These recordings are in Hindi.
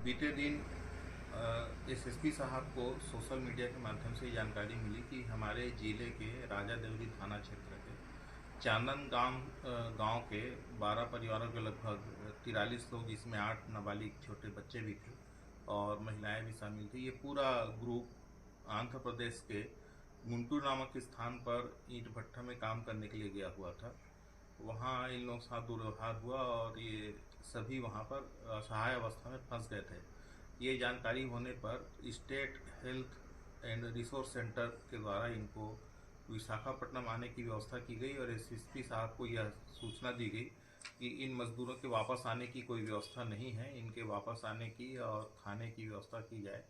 बीते दिन एसएसपी साहब को सोशल मीडिया के माध्यम से जानकारी मिली कि हमारे जिले के राजा देवरी थाना क्षेत्र के चांदन गांव के 12 परिवारों के लगभग 43 लोग, जिसमें 8 नाबालिग छोटे बच्चे भी थे और महिलाएं भी शामिल थी। ये पूरा ग्रुप आंध्र प्रदेश के गुंटूर नामक स्थान पर ईंट भट्टा में काम करने के लिए गया हुआ था। वहाँ इन लोगों के साथ दुर्व्यवहार हुआ और ये सभी वहाँ पर असहाय अवस्था में फंस गए थे। ये जानकारी होने पर state health and resource centre के द्वारा इनको विशाखापट्टनम आने की व्यवस्था की गई और एसएसपी साहब को यह सूचना दी गई कि इन मजदूरों के वापस आने की कोई व्यवस्था नहीं है, इनके वापस आने की और खाने की व्यवस्था की जाए।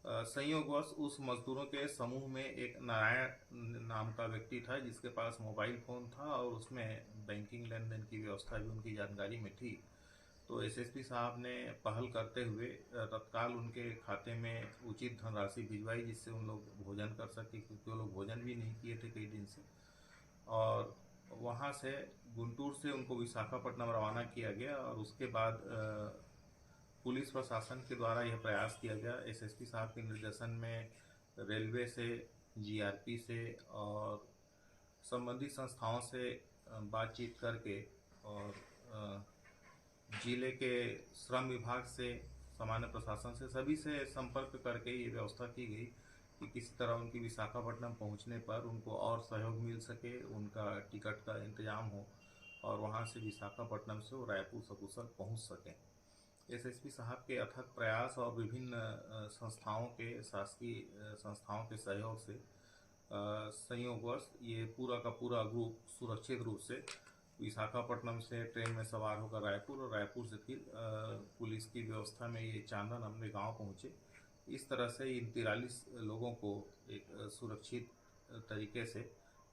संयोगवश उस मजदूरों के समूह में एक नारायण नाम का व्यक्ति था, जिसके पास मोबाइल फ़ोन था और उसमें बैंकिंग लेन देन की व्यवस्था भी उनकी जानकारी में थी। तो एसएसपी साहब ने पहल करते हुए तत्काल उनके खाते में उचित धनराशि भिजवाई, जिससे उन लोग भोजन कर सके, क्योंकि वो लोग भोजन भी नहीं किए थे कई दिन से। और वहाँ से गुंटूर से उनको विशाखापट्टनम रवाना किया गया और उसके बाद पुलिस प्रशासन के द्वारा यह प्रयास किया गया, एसएसपी साहब के निर्देशन में रेलवे से, जीआरपी से और संबंधित संस्थाओं से बातचीत करके और जिले के श्रम विभाग से, सामान्य प्रशासन से, सभी से संपर्क करके ये व्यवस्था की गई कि किसी तरह उनकी विशाखापट्टनम पहुंचने पर उनको और सहयोग मिल सके, उनका टिकट का इंतजाम हो और वहां से विशाखापट्टनम से वो रायपुर सकुशल पहुंच सकें। एसएसपी साहब के अथक प्रयास और विभिन्न संस्थाओं के, शासकीय संस्थाओं के सहयोग से संयोगवश ये पूरा का पूरा ग्रुप सुरक्षित रूप से विशाखापट्टनम से ट्रेन में सवार होकर रायपुर और रायपुर से फिर पुलिस की व्यवस्था में ये चांदन अपने गांव पहुंचे। इस तरह से इन 43 लोगों को एक सुरक्षित तरीके से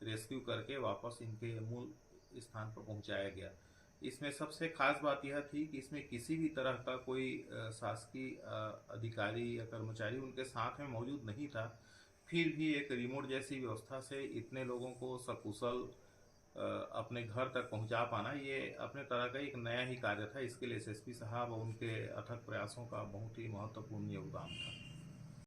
रेस्क्यू करके वापस इनके मूल स्थान पर पहुंचाया गया। इसमें सबसे खास बात यह थी कि इसमें किसी भी तरह का कोई शासकीय अधिकारी या कर्मचारी उनके साथ में मौजूद नहीं था। फिर भी एक रिमोट जैसी व्यवस्था से इतने लोगों को सकुशल अपने घर तक पहुंचा पाना, ये अपने तरह का एक नया ही कार्य था। इसके लिए एसएसपी साहब और उनके अथक प्रयासों का बहुत ही महत्वपूर्ण योगदान था।